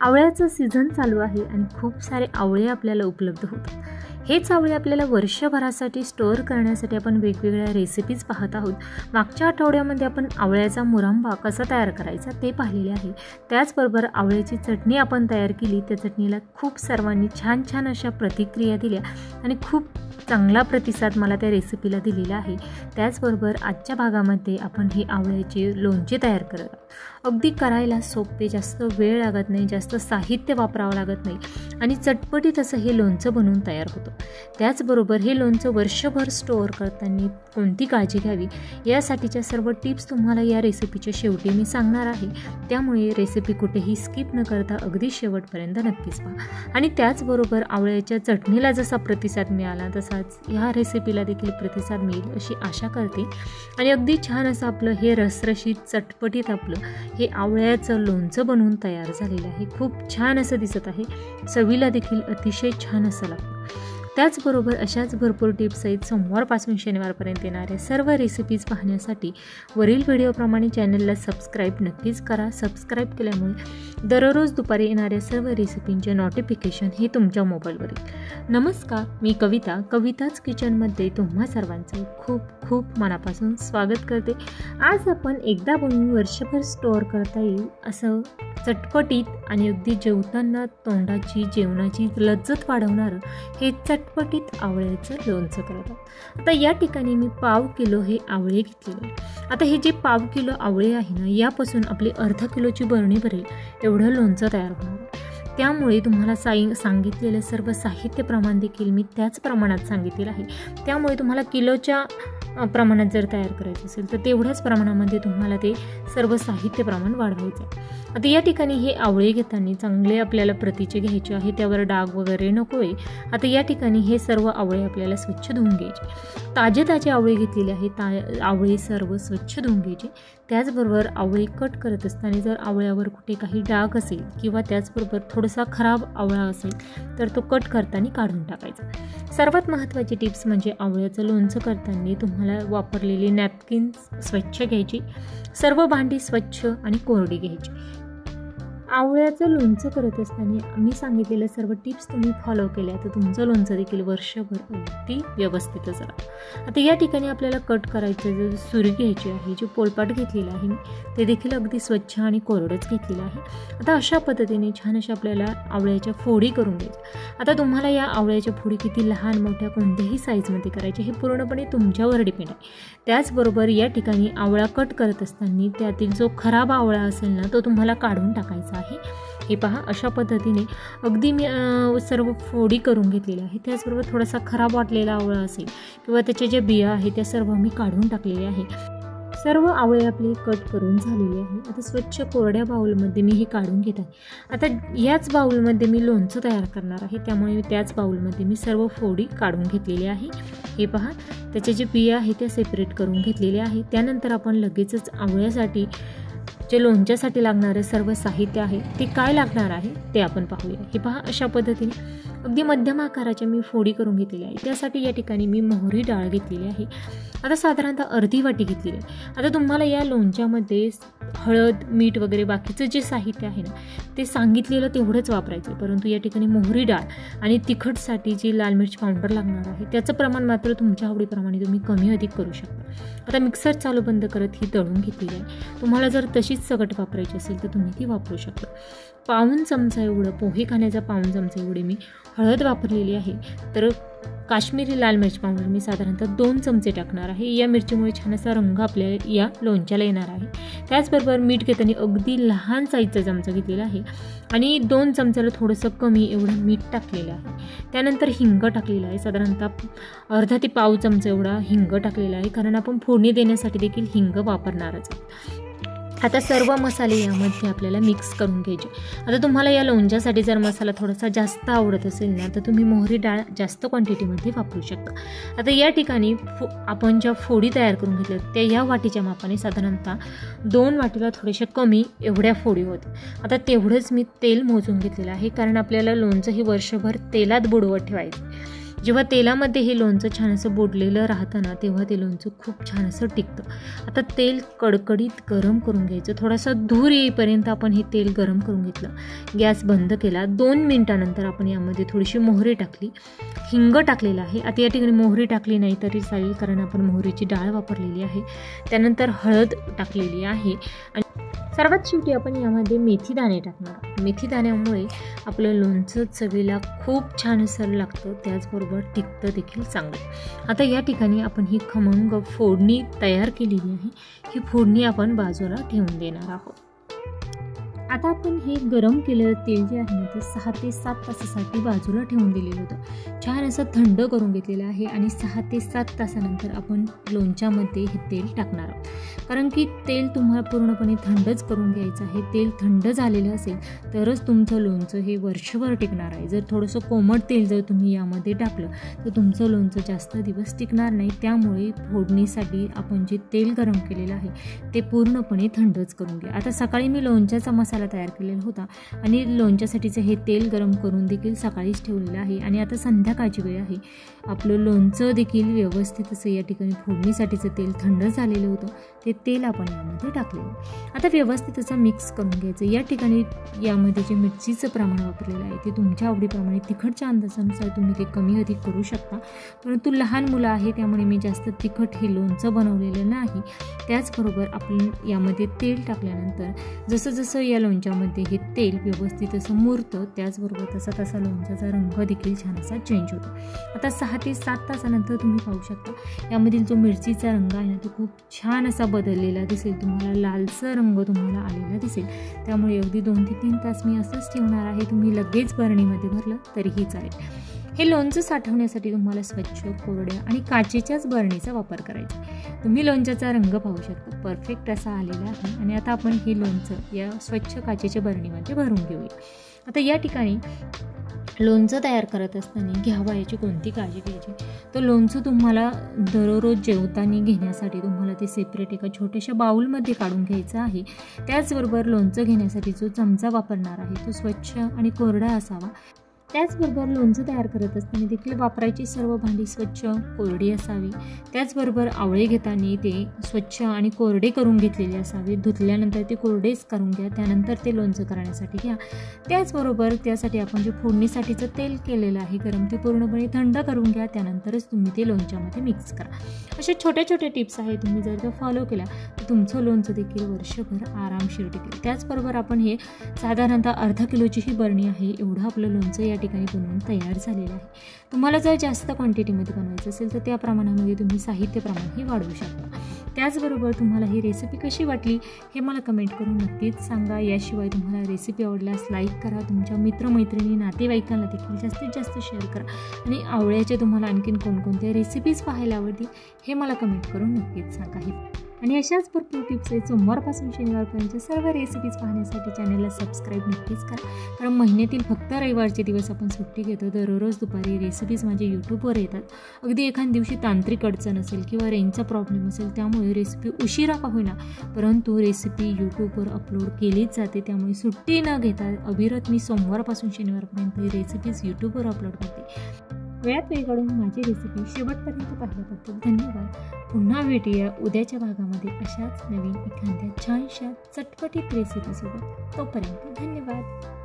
आवळ्याचं season चालू आहे आणि खूप सारे आवळे आपल्याला उपलब्ध होतात। हेच आवळे आपल्याला वर्षभरासाठी स्टोअर करण्यासाठी आपण वेगवेगळ्या रेसिपीज पाहत आहोत। मागच्या आठवड्यामध्ये आपण आवळ्याचा मुरंबा कसा तयार करायचा ते पाहिलेले आहे। त्याचबरोबर आवळ्याची चटणी आपण तयार केली। त्या चटणीला खूप सर्वांनी छान छान अशा प्रतिक्रिया दिल्या आणि खूप चांगला प्रतिसाद मला त्या रेसिपीला दिलेला आहे। त्याचबरोबर आजच्या भागामध्ये आपण हे आवळ्याचे लोणचे तयार करत आहोत। अगदी करायला सोपे, जास्त वेळ लागत नाही, जास्त साहित्य वापरावं लागत नाही आणि चटपटीत असं हे लोणचं बनवून तयार होतं। त्याचबरोबर हे लोणचं वर्षभर स्टोअर करताना कोणती काळजी घ्यावी यासाठीच्या सर्व टिप्स तुम्हाला या रेसिपीच्या शेवटी मी सांगणार आहे। त्यामुळे रेसिपी कुठेही स्किप न करता अगदी शेवटपर्यंत नक्कीच पहा। आणि त्याचबरोबर आवळ्याच्या चटणीला जसा प्रतिसाद मिळाला तसाच ह्या रेसिपीला देखील प्रतिसाद मिळेल अशी आशा करते। आणि अगदी छान असं आपलं हे रसरशीत चटपटीत आपलं हे आवळ्याचं लोणचं बनवून तयार झालेलं आहे। खूप छान असं दिसत आहे, चवीला देखील अतिशय छान असं लागतं। त्याचबरोबर अशाच भरपूर टिप्स आहेत सोमवारपासून शनिवारपर्यंत येणाऱ्या सर्व रेसिपीज पाहण्यासाठी वरील व्हिडिओप्रमाणे चॅनलला सबस्क्राईब नक्कीच करा। सबस्क्राईब केल्यामुळे दररोज दुपारी येणाऱ्या सर्व रेसिपींचे नोटिफिकेशन हे तुमच्या मोबाईलवर येईल। नमस्कार, मी कविता, कविताच किचनमध्ये तुम्हा सर्वांचं खूप खूप मनापासून स्वागत करते। आज आपण एकदा बनवून वर्षभर स्टोअर करता येईल असं चटपटीत आणि अगदी जेवताना तोंडाची जेवणाची लज्जत वाढवणारं हे चटपटीत आवळ्याचं लोणचं करत आहोत। आता या ठिकाणी मी पाव किलो हे आवळे घेतलेले। आता हे जे पाव किलो आवळे आहे ना, यापासून आपली अर्धा किलोची बरणी भरेल एवढं लोणचं तयार होणार। त्यामुळे तुम्हाला सांगितलेलं सर्व साहित्य प्रमाण देखील मी त्याच प्रमाणात सांगितलेलं आहे। त्यामुळे तुम्हाला किलोच्या प्रमाणात जर तयार करायचं असेल तर तेवढ्याच प्रमाणामध्ये तुम्हाला ते सर्व साहित्य प्रमाण वाढवायचं आहे। आता या ठिकाणी हे आवळे घेताना चांगले आपल्याला प्रतीचे घ्यायचे आहे, त्यावर डाग वगैरे नको आहे। आता या ठिकाणी हे सर्व आवळे आपल्याला स्वच्छ धुवून घ्यायचे। ताजे आवळे घेतलेले आहेत, आवळे सर्व स्वच्छ धुवून घ्यायचे। त्याचबरोबर आवळे कट करत असताना जर आवळ्यावर कुठे काही डाग असेल किंवा त्याचबरोबर थोडासा खराब आवळा असेल तर तो कट करताना काढून टाकायचा। सर्वात महत्त्वाची टिप्स म्हणजे आवळ्याचं लोणचं करताना तुम्हाला वापरलेली नॅपकिन्स स्वच्छ घ्यायची, सर्व भांडी स्वच्छ आणि कोरडी घ्यायची। आवळ्याचं लोणचं करत असताना मी सांगितलेल्या सर्व टिप्स तुम्ही फॉलो केल्या तर तुमचं लोणचं देखील वर्षभर अगदी व्यवस्थितच राहतं। आता या ठिकाणी आपल्याला कट करायचं सुरी घ्यायची आहे, जे पोलपाट घेतलेलं आहे मी ते देखील अगदी स्वच्छ आणि कोरडंच घेतलेलं आहे। आता अशा पद्धतीने छान अशा आपल्याला आवळ्याच्या फोडी करून घ्यायच्या। आता तुम्हाला या आवळ्याच्या फोडी किती लहान मोठ्या कोणत्याही साईजमध्ये करायच्या हे पूर्णपणे तुमच्यावर डिपेंड आहे। त्याचबरोबर या ठिकाणी आवळा कट करत असताना त्यातील जो खराब आवळा असेल ना तो तुम्हाला काढून टाकायचा आहे। हे पहा, अशा पद्धतीने अगदी मी सर्व फोडी करून घेतलेल्या आहे। त्याचबरोबर थोडासा खराब वाटलेला आवळा असेल किंवा त्याच्या ज्या बिया आहेत त्या सर्व मी काढून टाकलेल्या आहे। सर्व आवळे आपले कट करून झालेले आहे। आता स्वच्छ कोरड्या बाउलमध्ये मी हे काढून घेत आहे। आता याच बाउलमध्ये मी लोणचं तयार करणार आहे, त्यामुळे त्याच बाउलमध्ये मी सर्व फोडी काढून घेतलेल्या आहे। हे पहा, त्याचे जे बिया आहेत त्या सेपरेट करून घेतलेल्या आहे। त्यानंतर आपण लगेचच आवळ्यासाठी जे लोणच्यासाठी लागणारे सर्व साहित्य आहे ते काय लागणार आहे ते आपण पाहूया। हे पहा, अशा पद्धतीने अगदी मध्यम आकाराच्या मी फोडी करून घेतलेल्या आहे। त्यासाठी या ठिकाणी मी मोहरी डाळ घेतलेली आहे, आता साधारणतः अर्धी वाटी घेतलेली आहे। आता तुम्हाला या लोणच्यामध्ये हळद, मीठ वगैरे बाकीचं जे साहित्य आहे ना ते सांगितलेलं तेवढंच वापरायचं आहे, परंतु या ठिकाणी मोहरी डाळ आणि तिखटसाठी जी लाल मिरच पावडर लागणार आहे त्याचं प्रमाण मात्र तुमच्या आवडीप्रमाणे तुम्ही कमी अधिक करू शकता। आता मिक्सर चालू बंद करत ही तळून घेतलेली आहे। तुम्हाला जर तशीच सगट वापरायची असेल तर तुम्ही ती वापरू शकता। पाऊण चमचा एवढं, पोहे खाण्याचा पाऊण चमचा एवढी मी हळद वापरलेली आहे। तर काश्मीरी लाल मिरच पावडर मी साधारणतः 2 चमचे टाकणार आहे। या मिरचीमुळे छान असा रंग आपल्या या लोणच्याला येणार आहे। त्याचबरोबर मीठ घेताना अगदी लहान साईजचा चमचा घेतलेला आहे आणि 2 चमच्याला थोडंसं कमी एवढं मीठ टाकलेलं आहे। त्यानंतर हिंग टाकलेला आहे, साधारणतः अर्धा ते पाव चमचा एवढा हिंग टाकलेला आहे, कारण आपण फोडणी देण्यासाठी देखील हिंग वापरणारच आहोत। आता सर्व मसाले यामध्ये आपल्याला मिक्स करून घ्यायचे। आता तुम्हाला या लोणच्यासाठी जर मसाला थोडासा जास्त आवडत असेल ना तर तुम्ही मोहरी डाळ जास्त क्वांटिटीमध्ये वापरू शकता। आता या ठिकाणी आपण ज्या फोडी तयार करून घेतल्या त्या या वाटीच्या मापाने साधारणतः 2 वाटीला थोडेसे कमी एवढ्या फोडी होते। आता तेवढंच मी तेल मोजून घेतलेलं आहे, कारण आपल्याला लोणचं हे वर्षभर तेलात बुडवत ठेवायचं। जेव्हा तेलामध्ये हे लोणचं छान असं बुडलेलं राहतं ना, तेव्हा ते लोणचं खूप छान असं टिकतं. आता तेल कडकडीत गरम करून घ्यायचं. थोडासा धूर येईपर्यंत आपण हे तेल गरम करून घेतलं. गॅस बंद केला. 2 मिनिटानंतर आपण यामध्ये थोडीशी मोहरी टाकली, हिंग टाकलेलं आहे. आता या ठिकाणी मोहरी टाकली नाही तरी चालेल, कारण आपण मोहरीची डाळ वापरलेली आहे. त्यानंतर हळद टाकलेली आहे आणि सर्वात शेवटी आपण यामध्ये मेथी दाणे टाकणार. मेथी दाण्यामुळे आपलं लोणचं चवीला खूप छान असं लागतं, त्याचबरोबर टिकतं देखील चांगलं. आता या ठिकाणी आपण ही खमंग फोडणी तयार केलेली आहे. ही फोडणी आपण बाजूला ठेवून देणार आहोत. आता आपण हे गरम केलेलं तेल जे आहे ना, ते 6 ते 7 तासासाठी बाजूला ठेवून दिलेलं होतं. छान असं थंड करून घेतलेलं आहे आणि 6 ते 7 तासानंतर आपण लोणच्यामध्ये हे तेल टाकणार आहोत. कारण की तेल तुम्हाला पूर्णपणे थंडच करून घ्यायचं आहे. तेल थंड झालेलं असेल तरच तुमचं लोणचं हे वर्षभर टिकणार आहे. जर थोडंसं कोमट तेल जर तुम्ही यामध्ये टाकलं तर तुमचं लोणचं जास्त दिवस टिकणार नाही. त्यामुळे फोडणीसाठी आपण जे तेल गरम केलेलं आहे ते पूर्णपणे थंडच करून घ्या. आता सकाळी मी लोणच्याचा मसाला तयार केलेला होता आणि लोणच्यासाठीचं हे तेल गरम करून देखील सकाळीच ठेवलेलं आहे आणि आता संध्याकाळची वेळ आहे. आपलं लोणचं देखील व्यवस्थित असं या ठिकाणी फोडणीसाठीचं तेल थंड झालेलं होतं, ते तेल आपण यामध्ये टाकलेलं. आता व्यवस्थित असं मिक्स करून घ्यायचं. या ठिकाणी यामध्ये जे मिरचीचं प्रमाण वापरलेलं आहे ते तुमच्या आवडीप्रमाणे, तिखटच्या अंदाजानुसार तुम्ही ते कमी अधिक करू शकता. परंतु लहान मुलं आहे त्यामुळे मी जास्त तिखट हे लोणचं बनवलेलं नाही. त्याचबरोबर आपण यामध्ये तेल टाकल्यानंतर जसं जसं या लोणच्यामध्ये हे तेल व्यवस्थित असं मुरतं, त्याचबरोबर तसा तसा लोणच्याचा रंग देखील छान असा चेंज होतो. आता 6 ते 7 तासानंतर तुम्ही पाहू शकता यामधील जो मिरचीचा रंग आहे ना तो खूप छान असा बदललेला दिसेल. तुम्हाला लालसर रंग तुम्हाला आलेला दिसेल. त्यामुळे अगदी 2 ते 3 तास मी असंच ठेवणार आहे. तुम्ही लगेच बरणीमध्ये भरलं तरीही चालेल. हे लोणचं साठवण्यासाठी तुम्हाला स्वच्छ, कोरड्या आणि काचेच्याच बरणीचा वापर करायचा. तुम्ही लोणच्याचा रंग पाहू शकता, परफेक्ट असा आलेला आहे. आणि आता आपण हे लोणचं या स्वच्छ काचेच्या बरणीमध्ये भरून घेऊया. आता या ठिकाणी लोणचं तयार करत असताना घ्यावा याची कोणती काळजी घ्यायची, तर लोणचं तुम्हाला दररोज जेवताना घेण्यासाठी तुम्हाला ते सेपरेट एका छोट्याशा बाउलमध्ये काढून घ्यायचं आहे. त्याचबरोबर लोणचं घेण्यासाठी जो चमचा वापरणार आहे तो स्वच्छ आणि कोरडा असावा. त्याचबरोबर लोणचं तयार करत असताना देखील वापरायची सर्व भांडी स्वच्छ, कोरडी असावी. त्याचबरोबर आवळे घेताना ते स्वच्छ आणि कोरडे करून घेतलेले असावे. धुतल्यानंतर ते कोरडेच करून घ्या, त्यानंतर ते लोणचं करण्यासाठी घ्या. त्याचबरोबर त्यासाठी आपण जे फोडणीसाठीचं तेल केलेलं आहे गरम, ते पूर्णपणे थंड करून घ्या, त्यानंतरच तुम्ही ते लोणच्यामध्ये मिक्स करा. अशा छोट्या छोट्या टिप्स आहेत, तुम्ही जर त्या फॉलो केल्या तर तुमचं लोणचं देखील वर्षभर आरामशीर टिकेल. त्याचबरोबर आपण हे साधारणतः अर्धा किलोची ही बरणी आहे एवढं आपलं लोणचं या ठिकाणी बनवून तयार झालेलं आहे. तुम्हाला जर जास्त क्वांटिटीमध्ये बनवायचं असेल तर त्या प्रमाणामध्ये तुम्ही साहित्य प्रमाणही वाढवू शकता. त्याचबरोबर तुम्हाला ही रेसिपी कशी वाटली हे मला कमेंट करून नक्कीच सांगा. याशिवाय तुम्हाला रेसिपी आवडल्यास लाईक करा, तुमच्या मित्रमैत्रिणी, नातेवाईकांना देखील जास्तीत जास्त शेअर करा. आणि आवळ्याचे तुम्हाला आणखीन कोणकोणत्या रेसिपीज पाहायला आवडतील हे मला कमेंट करून नक्कीच सांगा. आणि अशाच भरपूर टिप्स आहेत. सोमवारपासून शनिवारपर्यंत सर्व रेसिपीज पाहण्यासाठी चॅनलला सबस्क्राईब नक्कीच करा. कारण महिन्यातील फक्त रविवारचे दिवस आपण सुट्टी घेतो. दररोज दुपारी रेसिपीज माझ्या यूट्यूबवर येतात. अगदी एखाद दिवशी तांत्रिक अडचण असेल किंवा रेंजचा प्रॉब्लेम असेल त्यामुळे रेसिपी उशिरा का होईना परंतु रेसिपी यूट्यूबवर अपलोड केलीच जाते. त्यामुळे सुट्टी न घेता अविरत मी सोमवारपासून शनिवारपर्यंत ही रेसिपीज यूट्यूबवर अपलोड करते. वेळात वेळ काढून माझी रेसिपी शेवटपर्यंत पाहिल्याबद्दल धन्यवाद. पुन्हा भेटूया उद्याच्या भागामध्ये अशाच नवीन एखाद्या छानशा चटपटीत रेसिपीसोबत. तोपर्यंत धन्यवाद.